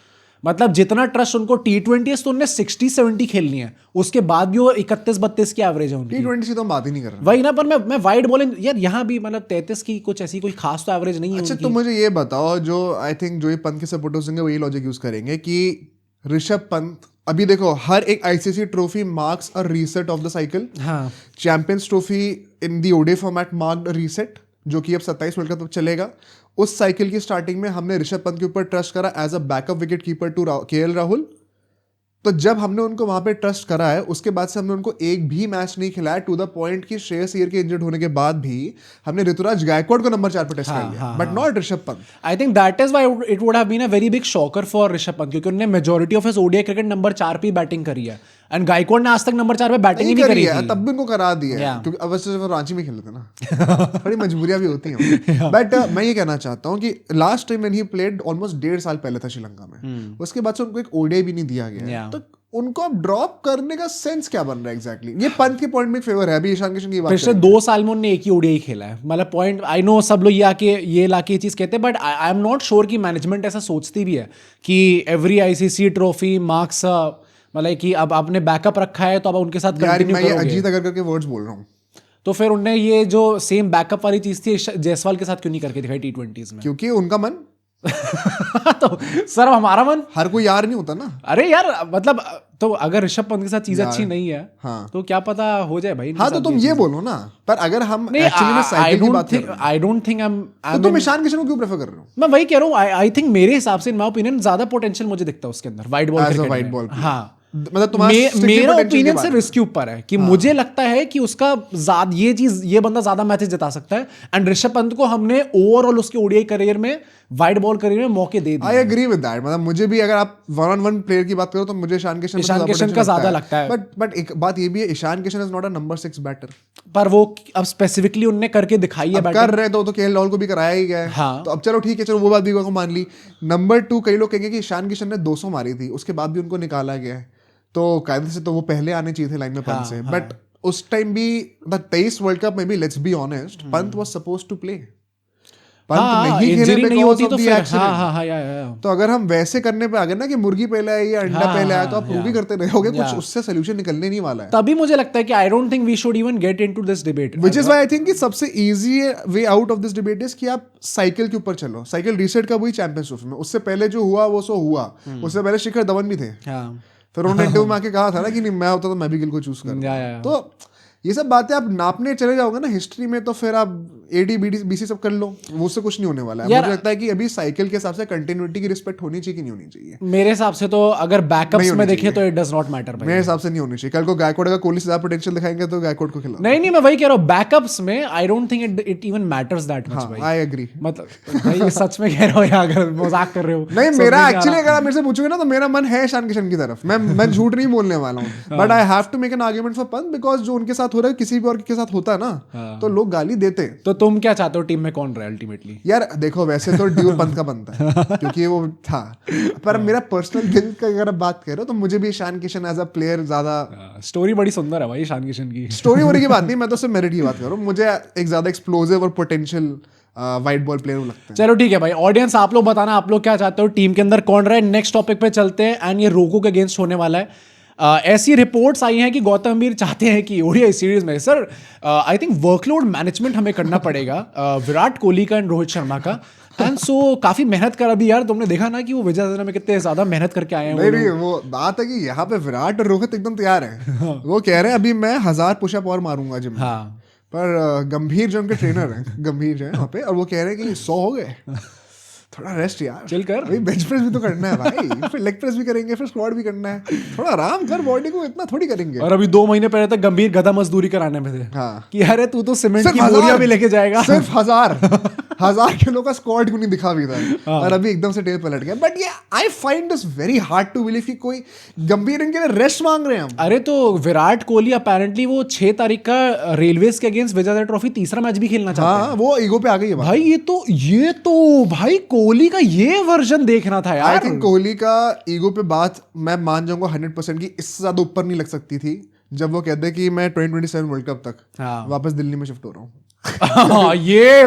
मतलब जितना ट्रस्ट उनको T20 तो उन्हें 60-70 खेलनी है, उसके बाद भी वो 31-32 की एवरेज है उनकी. T20 की तो हम बात ही नहीं कर रहे. वही ना, पर मैं वाइड बॉलिंग यार यहाँ भी मतलब 33 की कुछ ऐसी कोई खास तो एवरेज नहीं है. अच्छा, तो मुझे ये बताओ, जो आई थिंक जो ये पंत के सपोर्टर्स होंगे वो ये लॉजिक यूज करेंगे कि ऋषभ पंत, अभी देखो हर एक ICC trophy marks a reset of the cycle. हाँ, champions trophy in the ODI format marked reset, जो कि अब 27 वर्ल्ड कप चलेगा. उस साइकिल की स्टार्टिंग में हमने ऋषभ पंत के ऊपर ट्रस्ट करा as a backup wicket keeper to KL Rahul. तो जब हमने उनको वहां पे ट्रस्ट करा है, उसके बाद से हमने उनको एक भी मैच नहीं खिलाया, टू द पॉइंट कि श्रेयस अय्यर के इंजर्ड होने के बाद भी हमने ऋतुराज गायकवाड को नंबर 4 पे टेस्ट कर लिया, but not Rishabh Pant. I think that is why it would have been a very big shocker for Rishabh Pant, क्योंकि उन्होंने majority of his ODI cricket number 4 पे बैटिंग करी है, एंड गायकवाड ने आज तक नंबर 4 पे बैटिंग ही नहीं करी है. तब भी उनको करा दिया, क्योंकि अवश्य वो रांची में खेलते थे ना. थोड़ी मजबूरियां भी होती हैं. बट मैं ये कहना चाहता हूँ कि last time when he played almost 1.5 साल पहले था श्रीलंका में, उसके बाद से उनको एक ओडीआई भी नहीं दिया गया. तो उनको अब ड्रॉप करने का सेंस क्या बन रहा है एग्जैक्टली? ये पंत के पॉइंट में फेवर है. अभी ईशान किशन की बात पिछले 2 साल में उन्होंने एक ही ओडीआई खेला है. मतलब पॉइंट, आई नो सब लोग ये लाके ये चीज कहते हैं, but I am not sure कि मैनेजमेंट ऐसा सोचती भी है कि एवरी आईसीसी ट्रॉफी मार्क्स, मतलब कि अब आपने बैकअप रखा है तो अब उनके साथ कंटिन्यू करोगे. मैं ये अजीत अगर करके वर्ड्स बोल रहा हूँ, तो फिर उनने ये जो सेम बैकअप वाली चीज थी जायसवाल के साथ क्यों नहीं करके दिखाई T20s में? क्योंकि उनका मन तो सर हमारा मन, हर कोई यार नहीं होता ना। अरे यार मतलब तो अगर ऋषभ पंत के साथ चीज अच्छी नहीं है हाँ। तो क्या पता हो जाए भाई। हाँ तो तुम ये बोलो ना, पर अगर हम एक्चुअली में साइकिल की बात कर रहे हैं, आई डोंट थिंक तो तुम ईशान किशन को क्यों प्रेफर कर रहे हो? मैं वही कह रहा हूँ, आई थिंक मेरे हिसाब से इन माय ओपिनियन ज्यादा पोटेंशियल मुझे दिखता है उसके अंदर वाइड बॉल क्रिकेट में। हाँ मतलब तुम्हारा मेरा ओपिनियन सिर्फ इसके ऊपर है कि मुझे लगता है कि उसका ये बंदा ज्यादा मैचेस जिता सकता है। एंड ऋषभ पंत को हमने ओवरऑल उसके ओडीआई करियर में, वाइड बॉल करियर में मौके दे दिए। I agree with that. मतलब मुझे भी, अगर आप 1-on-1 प्लेयर की बात करो तो मुझे ईशान किशन का ज्यादा लगता है। बट एक बात ये भी है, Ishan Kishan is not a number 6 batter. पर वो अब स्पेसिफिकली उनने करके दिखाई है, कर रहे तो केएल राहुल को भी कराया ही गया है। हाँ। तो अब चलो ठीक है, चलो वो बात भी को मान ली। नंबर 2 कई लोग कहेंगे कि ईशान किशन ने 200 मारी थी, उसके बाद भी उनको निकाला गया है, तो कायदे से तो वो पहले आने चाहिए थे लाइन में पंत से। बट उस टाइम भी द 23 वर्ल्ड कप में भी, let's be honest, Pant was supposed to play. Pant नहीं खेले बिकॉज़ ऑफ द एक्सीडेंट। तो अगर हम वैसे करने पे आ गए ना कि मुर्गी पहले आई या अंडा पहले आया, तो आप प्रूव भी करते रहोगे, कुछ उससे सोल्यूशन निकलने नहीं वाला है। तभी मुझे लगता है कि I don't think we should even get into this debate, which is why I think कि सबसे easy way out of this debate is कि आप साइकिल के ऊपर चलो। साइकिल रीसेट कब हुई? चैंपियंस ट्रॉफी में। उससे पहले जो हुआ वो सो हुआ। उससे पहले शिखर धवन भी थे। फिर उन्होंने इंटरव्यू में आके कहा था ना कि नहीं, मैं होता तो मैं भी गिल को चूज कर। तो ये सब बातें आप नापने चले जाओगे ना हिस्ट्री में, तो फिर आप एडी बीसी सब कर लो, वो उससे कुछ नहीं होने वाला है। मुझे लगता है कि अभी साइकिल के हिसाब से कंटिन्यूटी की रिस्पेक्ट होनी चाहिए कि नहीं होनी चाहिए? मेरे हिसाब से तो अगर बैकअप्स में देखें तो इट डज नॉट मैटर। मेरे हिसाब से नहीं होनी चाहिए। कल को गायकवाड का कोहली से ज्यादा पोटेंशियल दिखाएंगे तो गायकवाड को खिलाओ। नहीं, मैं वही कह रहा हूँ, बैकअप्स में I don't think it even matters that much भाई। I agree. मतलब भाई सच में कह रहा हूँ, अगर मजाक कर रहे हो। नहीं, मेरा एक्चुअली अगर आप मेरे से पूछोगे ना तो मेरा मन है ईशान किशन की तरफ। मैं झूठ नहीं बोलने वाला हूँ, but I have to make an argument for Pant, because जो उनके साथ हो रहा है किसी भी और के साथ होता है ना, तो लोग गाली देते। तो तुम क्या चाहते हो टीम में कौन रहे अल्टीमेटली? यार देखो, वैसे तो ड्यू पंत का बनता है क्योंकि वो था, पर मेरा पर्सनल दिल का अगर आप बात करो तो मुझे भी Ishan Kishan as a player ज्यादा। स्टोरी बड़ी सुंदर है भाई ईशान किशन की। स्टोरी वोरी की बात नहीं, मैं तो सिर्फ मेरिट की बात कर रहा हूँ। मुझे एक ज्यादा एक्सप्लोसिव और पोटेंशियल वाइड बॉल प्लेयर लगता है। चलो ठीक है भाई, ऑडियंस आप लोग बताना आप लोग क्या चाहते हो, टीम के अंदर कौन रहे। नेक्स्ट टॉपिक पे चलते हैं, एंड ये रोको के अगेंस्ट होने वाला है। ऐसी रिपोर्ट्स आई हैं कि गौतम गंभीर चाहते हैं कि ओडीआई सीरीज में sir I think workload management हमें करना पड़ेगा विराट कोहली का एंड रोहित शर्मा का। एंड सो काफी मेहनत कर, अभी यार तुमने देखा ना कि वो विजय हजारे में कितने ज्यादा मेहनत करके आए हैं। नहीं, वो बात है कि यहाँ पे विराट और रोहित एकदम तैयार है। वो कह रहे हैं अभी मैं 1000 पुशअप और मारूंगा जिम में। पर गंभीर जो उनके ट्रेनर हैं, गंभीर जो है वहाँ पे, और वो कह रहे हैं कि 100 हो गए, थोड़ा रेस्ट यार, चिल कर। अभी बेंच प्रेस भी तो करना है भाई, फिर लेग प्रेस भी करेंगे, फिर स्क्वाट भी करना है, थोड़ा आराम कर, बॉडी को इतना थोड़ी करेंगे। और अभी 2 महीने पहले तक गंभीर गधा मजदूरी कराने में थे। हाँ। कि अरे तू तो सीमेंट की बोरियां भी लेके जाएगा। सिर्फ 1000 किलो का स्क्वाट क्यों नहीं दिखा भी था, और अभी एकदम से टेल पलट गया। बट ये I find this very hard to believe कि कोई गंभीर इनके लिए रेस्ट मांग रहे हैं हम। अरे तो विराट कोहली अपेरेंटली वो 6 तारीख का रेलवेज के अगेंस्ट विजय हजारे ट्रॉफी तीसरा मैच भी खेलना चाहते हैं। हाँ, वो ईगो पे आ गई है भाई। ये तो भाई कोहली का ये वर्जन देखना था यार। आई थिंक कोहली का ईगो पे बात मैं मान जाऊंगा 100% की इससे ज्यादा ऊपर नहीं लग सकती थी जब वो कहते कि मैं 2027 वर्ल्ड कप तक वापस दिल्ली में शिफ्ट हो रहा हूँ। ये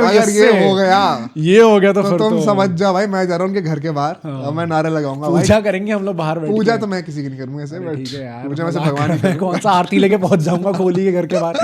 हो गया तो तुम समझ जाओ भाई, मैं जा रहा हूँ उनके घर के बाहर और मैं नारे लगाऊंगा, पूजा करेंगे हम लोग बाहर बैठ के। पूजा तो मैं किसी की नहीं करूंगा ऐसे, ठीक है यार, पूजा वैसे भगवान ही कौन सा आरती लेके पहुंच जाऊंगा कोहली के घर के बाहर।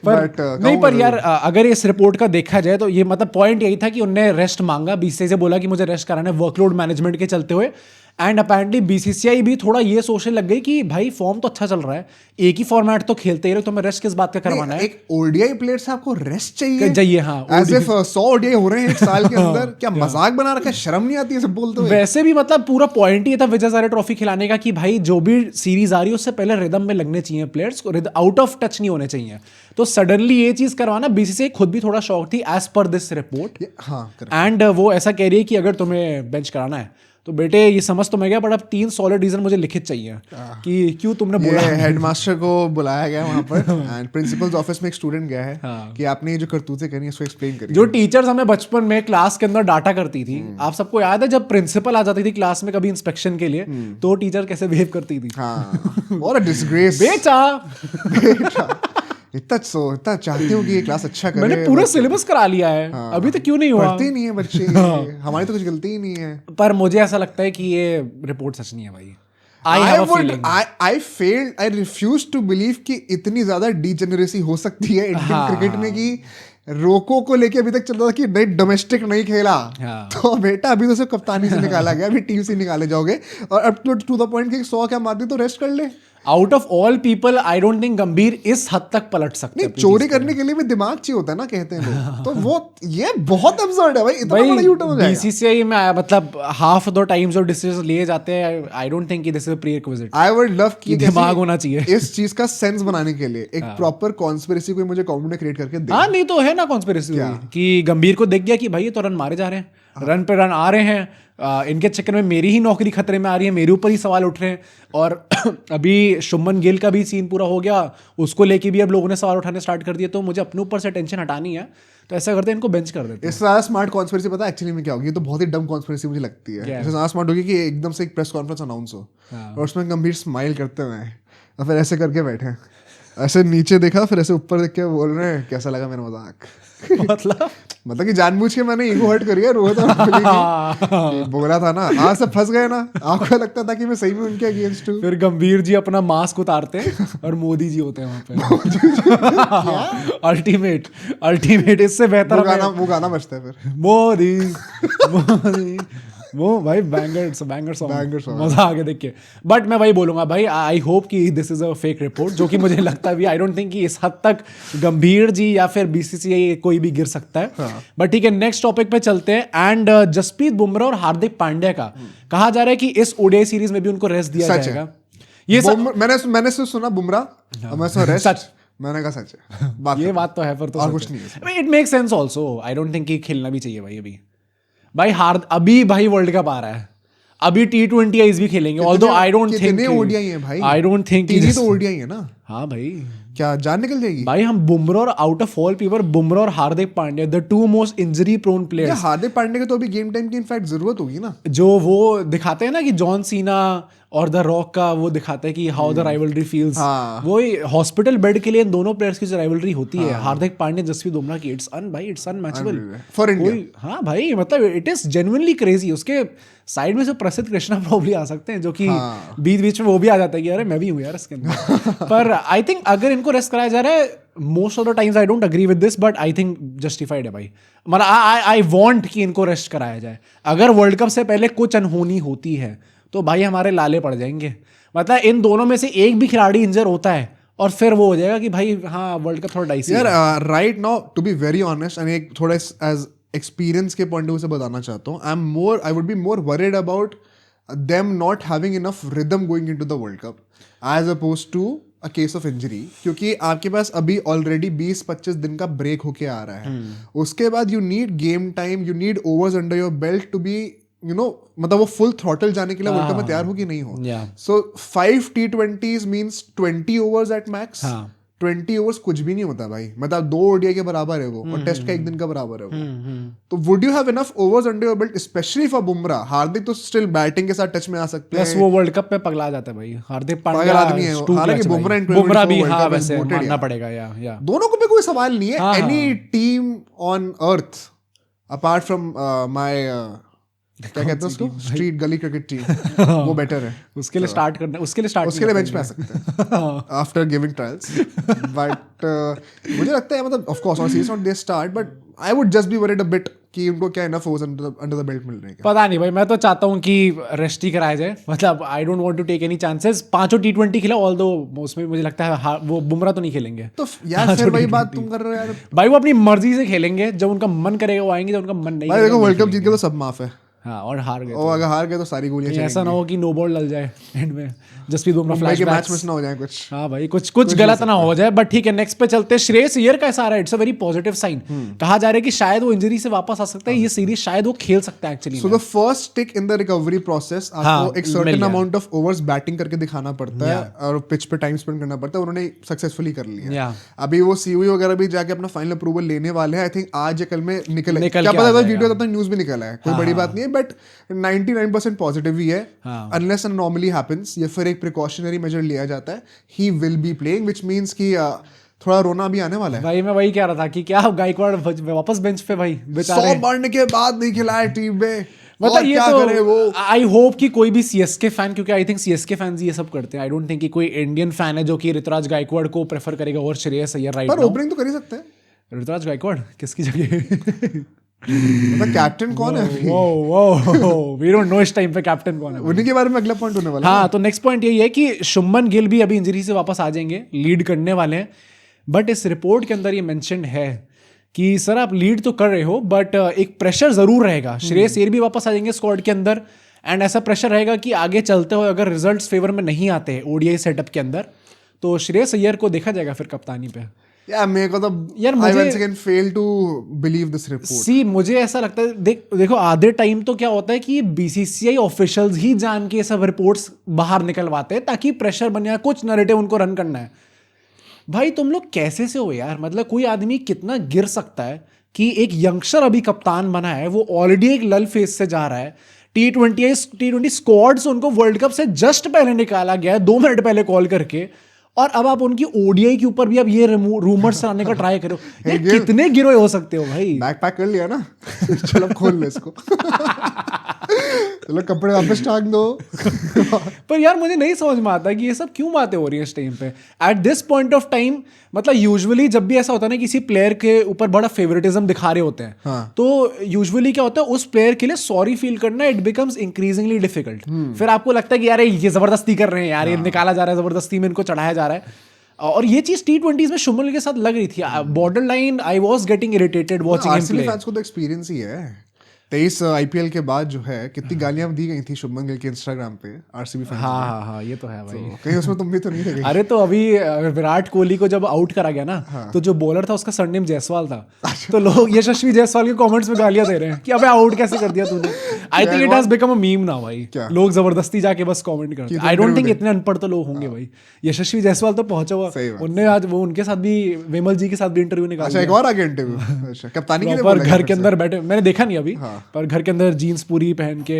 पर नहीं, पर यार अगर इस रिपोर्ट का देखा जाए तो ये मतलब पॉइंट यही था कि उन्होंने रेस्ट मांगा, बीसीसीआई से बोला कि मुझे रेस्ट कराना है वर्कलोड मैनेजमेंट के चलते हुए। एंड अपेरेंटली बीसीसीआई भी थोड़ा ये सोचने लग गई कि भाई फॉर्म तो अच्छा चल रहा है, एक ही फॉर्मेट तो खेलते ही रहे, तुम्हें रेस्ट किस बात का करवाना है? एक ओडीआई प्लेयर से आपको रेस्ट चाहिए? हाँ, एज इफ 100 ओडीआई हो रहे हैं एक साल के अंदर, क्या मजाक बना रखा है? शर्म नहीं आती है सब बोलते हुए? वैसे भी मतलब पूरा पॉइंट ही था विजय हजारे ट्रॉफी खिलाने का कि भाई जो भी सीरीज आ रही है उससे पहले रिदम में लगने चाहिए प्लेयर्स को, आउट ऑफ टच नहीं होने चाहिए। तो सडनली ये चीज करवाना, बीसीसीआई खुद भी थोड़ा शॉक थी as per this report. And वो ऐसा कह रही है कि अगर तुम्हें बेंच कराना है तो बेटे ये समझ तो मैं गया, बट अब 3 सॉलिड रीजन मुझे लिखित चाहिए कि क्यों तुमने बोला। हेडमास्टर को बुलाया गया वहां पर एंड प्रिंसिपल्स ऑफिस में एक स्टूडेंट गया है कि आपने ये जो करतूतें करी उसको एक्सप्लेन करिए। जो टीचर्स हमें बचपन में क्लास के अंदर डांटा करती थी, आप सबको याद है जब प्रिंसिपल आ जाती थी क्लास में कभी इंस्पेक्शन के लिए, तो टीचर कैसे बिहेव करती थी? और डिसग्रेस बेटा इतना चाहती हूँ कि ये क्लास अच्छा करे, मैंने पूरा सिलेबस करा लिया है, अभी तक क्यों नहीं हुआ? पढ़ते ही नहीं है बच्चे, हमारी तो कुछ गलती ही नहीं है। पर मुझे ऐसा लगता है कि ये रिपोर्ट सच नहीं है भाई। I refuse to believe कि इतनी ज्यादा डिजेनरेसी हो सकती है इंडियन क्रिकेट में कि रोको को लेके अभी तक चल रहा था कि नहीं डोमेस्टिक नहीं खेला, तो बेटा अभी तो सिर्फ कप्तानी से निकाला गया, अभी टीम से निकाले जाओगे और अब टू द पॉइंट कि 100 क्या मार दी तो रेस्ट कर ले। Out of all people I don't think गंभीर इस हद तक पलट सकते हैं। चोरी करने के लिए भी दिमाग चाहिए होता है ना, कहते हैं लोग। तो वो ये बहुत अब्सर्ड है भाई, इतना बड़ा यू टर्न हो जाएगा। बीसीसीआई में मतलब हाफ द टाइम्स जो डिसीजंस लिए जाते हैं, आई don't think this is a prerequisite. I would love कि दिमाग होना चाहिए इस चीज का सेंस बनाने के लिए एक प्रॉपर कॉन्स्पिरेसी कोई मुझे कमेंट में क्रिएट करके दे। हाँ, नहीं तो है ना कॉन्स्पिरेसी कि गंभीर को देख गया कि भाई ये तो रन मारे जा रहे हैं, रन पे रन आ रहे हैं, इनके चक्कर में मेरी ही नौकरी खतरे में आ रही है, मेरे ऊपर ही सवाल उठ रहे हैं। और अभी शुभमन गिल का भी सीन पूरा हो गया, उसको लेके भी अब लोगों ने सवाल उठाने स्टार्ट कर दिए, तो मुझे अपने ऊपर से टेंशन हटानी है, तो ऐसा करते हैं इनको बेंच कर देते हैं। इससे ज़्यादा स्मार्ट कॉन्स्पिरेसी पता है एक्चुअली में क्या होगी? ये तो बहुत ही डम कॉन्स्पिरेसी मुझे लगती है। इससे ज़्यादा स्मार्ट होगी कि एकदम से एक प्रेस कॉन्फ्रेंस अनाउंस हो और उसमें गंभीर स्माइल करते हुए और फिर ऐसे करके बैठे, ऐसे नीचे देखा फिर ऐसे ऊपर देख के बोल रहे हैं कैसा लगा मेरा मजाक। मतलब कि जानबूझ के मैंने ईगो हर्ट करी है, रोहित और कोहली बोला था ना, आज सब फंस गए ना, आपको लगता था कि मैं सही में उनके अगेंस्ट हूँ। फिर गंभीर जी अपना मास्क उतारते हैं और मोदी जी होते हैं वहां पे। अल्टीमेट इससे बेहतर वो गाना बजता है फिर, मोदी मोदी, वो भाई बैंगर सॉन्ग मजा आ गया देख के। बट मैं वही बोलूंगा भाई, आई होप कि this is a fake report, जो कि मुझे लगता भी आई डोंट थिंक कि इस हद तक गंभीर जी या फिर बीसीसीआई कोई भी गिर सकता है। बट ठीक है, नेक्स्ट टॉपिक पे चलते हैं। एंड जसप्रीत बुमराह और हार्दिक पांड्या का कहा जा रहा है कि इस ओडीआई सीरीज में भी उनको रेस्ट दिया जाएगा। ये मैंने सुना बुमराह, मैं सुना रेस्ट, सच मैंने कहा सच है ये बात तो है, पर तो और कुछ नहीं है। It make sense also, I don't think कि खेलना भी चाहिए भाई भाई अभी भाई वर्ल्ड कप आ रहा है, अभी T20 भी खेलेंगे, although I don't think ODI है भाई, आई डोंट थिंक टीवी तो ओडीआई है ना। हाँ भाई, क्या जान निकल जाएगी भाई? हम बुमराह और out of all people Bumrah और Hardik Pandya, the two most injury prone players. Hardik Pandya को तो अभी गेम टाइम की इनफैक्ट जरूरत होगी ना, जो वो दिखाते हैं ना कि जॉन सीना और द रॉक का वो दिखाता है कि हाउ द राइवलरी फील्स, वो हॉस्पिटल बेड के लिए इन दोनों प्लेयर्स की जो राइवलरी होती है, हार्दिक पांड्या जसप्रीत बुमराह की, इट्स अनमैचेबल फॉर इंडिया। हाँ भाई, मतलब इट इज जेन्युइनली क्रेजी। उसके साइड में से प्रसिद्ध कृष्णा प्रॉब्ली आ सकते हैं, जो कि बीच में वो भी आ जाता है कि अरे मैं भी हूँ यार इसके अंदर। पर आई थिंक अगर इनको रेस्ट कराया जा रहा है, most of the times I don't agree with this, but I think justified है भाई। मतलब आई वांट कि इनको रेस्ट कराया जाए। अगर वर्ल्ड कप से पहले कुछ अनहोनी होती है तो भाई हमारे लाले पड़ जाएंगे। मतलब इन दोनों में से एक भी खिलाड़ी इंजर होता है और फिर वो हो जाएगा कि भाई हाँ वर्ल्ड कप थोड़ा डाइसी यार। Right now to be very honest, and एक थोड़ा एज एक्सपीरियंस के पॉइंट ऑफ व्यू से बताना चाहता हूँ, I would be more worried about them not having enough rhythm going into the world cup as opposed to a case of injury, क्योंकि आपके पास अभी ऑलरेडी 20-25 दिन का ब्रेक होके आ रहा है। उसके बाद you need game time, you need overs under your belt to be मतलब वो फुल थ्रॉटल जाने के लिए वर्ल्ड कप में तैयार हो कि नहीं हो। सो 5 T20s means 20 overs at max. 20 overs कुछ भी नहीं होता भाई, मतलब 2 ओडीआई के बराबर है वो, और टेस्ट का 1 दिन का बराबर है वो। तो would you have enough overs under your belt, especially for Bumrah? Hardik तो स्टिल बैटिंग के साथ टच में आ सकते हैं, वो वर्ल्ड कप पे पगला जाता है भाई। हार्दिक पांड्या आदमी है, हालांकि बुमराह भी हाँ वैसे मानना पड़ेगा या दोनों को भी कोई सवाल नहीं है। Any team on earth apart from my क्या कहते हैं उसको, स्ट्रीट गली क्रिकेट टीम, वो बेटर है। उसके लिए स्टार्ट करना, उसके लिए बेंच पे आ सकते हैं आफ्टर गिविंग ट्रायल्स। बट मुझे लगता है मतलब of course on series not the start, but I would just be worried a bit कि उनको क्या enough overs under the belt मिल रहे हैं। पता नहीं भाई, मैं तो चाहता हूँ कि रेस्ट ही कराया जाए। मतलब I don't want to take any chances. 5 T20 खेला, ऑल्दो उसमें मुझे लगता है वो बुमराह तो नहीं खेलेंगे। तो यार फिर वही बात तुम कर रहे हो यार भाई, वो अपनी मर्जी से खेलेंगे, जब उनका मन करेगा वो आएंगे, जब उनका मन नहीं भाई देखो वर्ल्ड कप जीत गए तो सब माफ है। हाँ, और हार गए अगर हार गए तो सारी गोलियां चलेंगी। ऐसा ना हो कि नो बॉल डल जाए एंड में, Jasprit Bumrah flashbacks match miss ना हो जाए कुछ। हाँ भाई, कुछ गलत ना हो जाए। बट ठीक है, नेक्स्ट पे चलते हैं। श्रेयस अय्यर का ऐसा आ रहा है, it's a very positive sign. कहा जा रहा है कि शायद वो इंजरी से वापस आ सकता है, ये सीरीज शायद वो खेल सकता है actually. So the first stick in the recovery process, आपको एक certain amount of overs batting करके दिखाना पड़ता है और पिच पे टाइम स्पेंड करना पड़ता है। उन्होंने सक्सेसफुली कर लिया। अभी वो सीओई वगैरह भी जाके अपना फाइनल अप्रूवल लेने वाले हैं। आई थिंक आज या कल में निकले, क्या पता था वीडियो तब तक न्यूज भी निकला है, कोई बड़ी बात नहीं है। बट 99% पॉजिटिव ही है, अनलेस एंड नॉर्मली हैपेंस, या फिर एक प्रिकॉशनरी मेजर लिया जाता है। He will be playing, which means कि थोड़ा रोना भी आने वाला है भाई। मैं वही कह रहा था कि क्या गायकवाड़ वापस बेंच पे भाई, बेचारे 100 मारने के बाद नहीं खिलाया टीम में मतलब ये तो आई होप कि कोई भी सीएसके फैन, क्योंकि आई थिंक सीएसके फैंस ये सब करते हैं, आई डोंट थिंक कि कोई इंडियन फैन है जो कि ऋतुराज गायकवाड़ को प्रेफर करेगा और श्रेयस अय्यर राइट नाउ। पर ओपनिंग तो कर ही सकते हैं ऋतुराज गायकवाड़, किसकी जगह? मतलब कैप्टन कौन है अभी? वी डोंट नो इस टाइम पे कैप्टन कौन है। उन्हीं के बारे में अगला पॉइंट होने वाला है। हाँ, तो नेक्स्ट पॉइंट यही है कि शुभमन गिल भी अभी इंजरी से वापस आ जाएंगे, लीड करने वाले हैं। बट इस रिपोर्ट के अंदर ये मेंशन है कि सर आप लीड तो कर रहे हो बट एक प्रेशर जरूर रहेगा। श्रेयस अय्यर भी वापस आ जाएंगे स्क्वाड के अंदर, एंड ऐसा प्रेशर रहेगा कि आगे चलते हुए अगर रिजल्ट्स फेवर में नहीं आते हैं ओडीआई सेटअप के अंदर, तो श्रेयस अय्यर को देखा जाएगा फिर कप्तानी पे। यार मेरे को तो यार I once again fail to believe this report. सी मुझे ऐसा लगता है, देखो आधे टाइम तो क्या होता है कि बीसीसीआई ऑफिशियल्स ही जान के सब रिपोर्ट्स बाहर निकलवाते हैं ताकि प्रेशर बन जाए, कुछ नैरेटिव उनको रन करना है। भाई तुम लोग कैसे से हो यार, मतलब कोई आदमी कितना गिर सकता है कि एक यंगस्टर अभी कप्तान बना है, वो ऑलरेडी एक लल फेज से जा रहा है। टी20 स्क्वाड से उनको वर्ल्ड कप से जस्ट पहले निकाला गया है 2 मिनट पहले कॉल करके, और अब आप उनकी ओडीआई के ऊपर भी अब ये रूमर्स आने का ट्राई करो। ये कितने गिरोए हो सकते हो भाई? बैग पैक कर लिया ना चलो खोल ले इसको चलो कपड़े वापस टांग दो पर यार मुझे नहीं समझ में आता कि ये सब क्यों बातें हो रही है इस टाइम पे at this point of time. मतलब यूजुअली जब भी ऐसा होता है ना किसी प्लेयर के ऊपर बड़ा फेवरेटिज्म दिखा रहे होते हैं, हाँ। तो यूजुअली क्या होता है उस प्लेयर के लिए सॉरी फील करना इट बिकम्स इंक्रीजिंगली डिफिकल्ट। फिर आपको लगता है कि यार ये जबरदस्ती कर रहे हैं यार, ये निकाला जा रहा है जबरदस्ती में, इनको चढ़ाया जा रहा है। और ये चीज टी20 में शुभमन गिल के साथ लग रही थी, border line I was getting irritated watching him play. Fans को तो एक्सपीरियंस ही है। 23 आईपीएल के बाद जो है कितनी गालियां दी गई थी शुभमन गिल के इंस्टाग्राम पे आरसीबी फैंस। हाँ ये तो है भाई। कहीं उसमें तुम भी तो नहीं थे? अरे तो अभी विराट कोहली को जब आउट करा गया ना, तो जो बॉलर था उसका सरनेम जायसवाल था, तो लोग यशस्वी जायसवाल के कमेंट्स में गालियां दे रहे हैं कि अबे आउट कैसे कर दिया तूने। I think it has become a meme now भाई, लोग जबरदस्ती जाके बस कमेंट करते हैं। आई डोंट थिंक इतने अनपढ़ तो लोग होंगे भाई। यशस्वी जायसवाल तो पहुंचा हुआ, उनने आज वो उनके साथ भी विमल जी के साथ भी इंटरव्यू निकाला। अच्छा एक और आगे इंटरव्यू। अच्छा कप्तानी के लिए पर घर के अंदर बैठे, मैंने देखा नहीं अभी, पर घर के अंदर जीन्स पूरी पहन के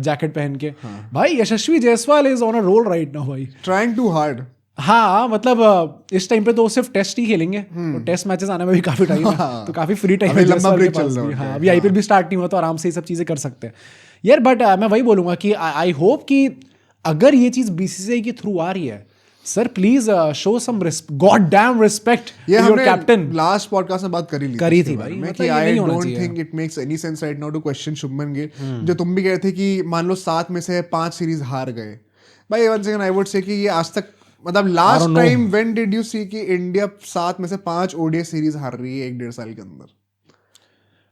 जैकेट पहन के, भाई Yashasvi Jaiswal is on a roll right now भाई, ट्राइंग टू हार्ड। हाँ मतलब इस टाइम पे तो सिर्फ टेस्ट ही खेलेंगे, तो टेस्ट मैचेस आने में भी काफी टाइम है, तो काफी फ्री टाइम है, लंबा ब्रेक चल रहा है। हाँ अभी आईपीएल भी स्टार्ट नहीं हुआ तो आराम से ये सब चीजें कर सकते हैं यार। बट मैं वही बोलूंगा कि आई होप कि अगर ये चीज बीसीसीआई के थ्रू आ रही है, sir please show some goddamn respect your captain. Last podcast में बात करी थी भाई मैं कि I don't think it makes any sense right now to question Shubman Gill. जो तुम भी कह रहे थे कि मान लो 7 में से 5 सीरीज हार गए, भाई once again I would say कि ये आज तक मतलब last time when did you see कि इंडिया 7 में से 5 ओडीआई सीरीज हार रही है 1-1.5 साल के अंदर?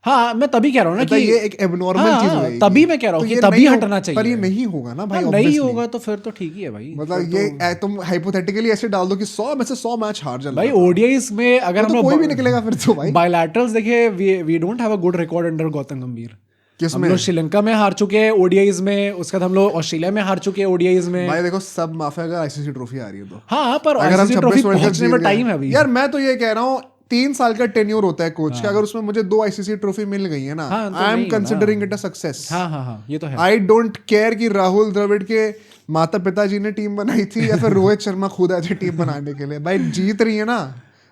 हाँ मैं तभी कह रहा हूँ ना कि ये एक एबनॉर्मल चीज है, तभी मैं कह रहा हूँ कि तभी हटना चाहिए। पर ये नहीं होगा ना भाई, नहीं होगा तो फिर तो ठीक ही है भाई। मतलब ये तुम हाइपोथेटिकली ऐसे डाल दो कि 100 में से 100 मैच हार जाए भाई ओडीआईज में, अगर हम कोई भी निकलेगा फिर तो भाई। बायलैटरल्स देखे, we don't have a good record under Gautam Gambhir. हम लोग श्रीलंका में हार चुके हैं ओडीआईज में, उसके बाद हम लोग ऑस्ट्रेलिया में हार चुके हैं ओडीआईज में। भाई देखो सब माफी अगर आईसीसी ट्रॉफी आ रही है तो, हाँ पर आईसीसी ट्रॉफी पहुंचने में टाइम है अभी। यार मैं तो ये कह रहा हूँ 3 साल का टेन्योर होता है कोच का, अगर उसमें मुझे 2 आईसीसी ट्रॉफी मिल गई है ना, I am considering it a success. हाँ ये तो है। आई डोंट केयर कि राहुल द्रविड़ के माता पिताजी ने टीम बनाई थी या फिर रोहित शर्मा खुद आए थे टीम बनाने के लिए। भाई जीत रही है ना,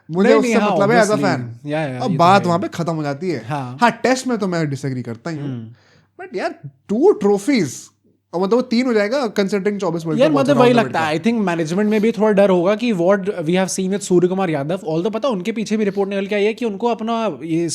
मुझे उससे मतलब है एज अ फैन। अब बात वहां पे खत्म हो जाती है। हाँ टेस्ट में तो मैं डिसएग्री करता ही हूँ, बट यार 2 ट्रॉफीज और मतलब 3 हो जाएगा कंसिडरिंग 24 वर्ल्ड कप। यार मुझे वही लगता है, आई थिंक मैनेजमेंट में भी थोड़ा डर होगा कि what we have seen with Surya Kumar Yadav. All तो पता उनके पीछे भी रिपोर्ट निकल के आई है कि उनको अपना ये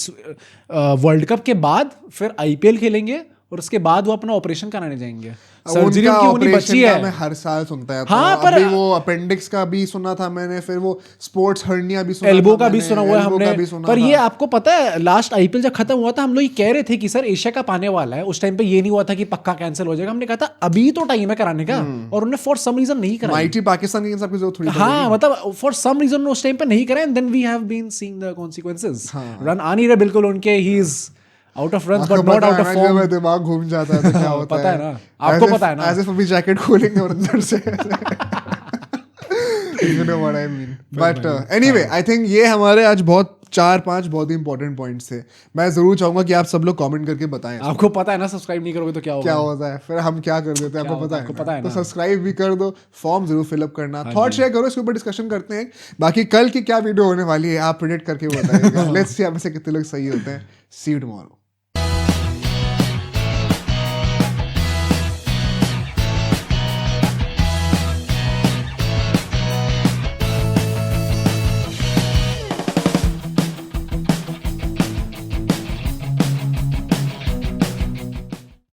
वर्ल्ड कप के बाद फिर आईपीएल खेलेंगे और उसके बाद वो अपना ऑपरेशन कराने जाएंगे। सर्जरी उनकी होनी बची है। मैं हर साल सुनता है। हाँ, पर अभी वो अपेंडिक्स का भी सुना था मैंने, फिर वो स्पोर्ट्स हर्निया भी सुना, एल्बो का भी सुना हुआ है हमने। पर ये आपको पता है लास्ट आईपीएल जब खत्म हुआ था हम लोग ये कह रहे थे कि सर एशिया कप आने वाला है, उस टाइम पे ये नहीं हुआ था कि पक्का कैंसिल हो जाएगा। हमने कहा था अभी तो टाइम है कराने का, और उन्होंने फॉर सम रीजन नहीं कराया। माइटी पाकिस्तान की सबकी जरूरत थोड़ी। हाँ मतलब फॉर सम रीजन उस टाइम पे नहीं कराया, and then we have been seeing the consequences. Run आ नहीं रहे बिल्कुल उनके, he is out of runs but not out of form. दिमाग घूम जाता है तो क्या होता है पता है ना, आपको पता है ना। ऐसे अभी जैकेट खोलेंगे और अंदर से you know what I mean. But anyway, I think ये हमारे आज बहुत 4-5 बहुत ही इंपॉर्टेंट पॉइंट्स थे। मैं जरूर चाहूंगा कि आप सब लोग कमेंट करके बताएं। आपको पता है ना सब्सक्राइब नहीं करोगे तो क्या होगा? क्या होता है फिर हम क्या कर देते हैं आपको पता है ना? तो सब्सक्राइब भी कर दो, फॉर्म जरूर फिलअप करना, थॉट शेयर करो, इसके ऊपर डिस्कशन करते हैं। बाकी कल की क्या वीडियो होने वाली है आप प्रेडिक्ट करके बताइएगा। लेट्स सी आप में से कितने लोग सही होते हैं। सी यू टुमारो।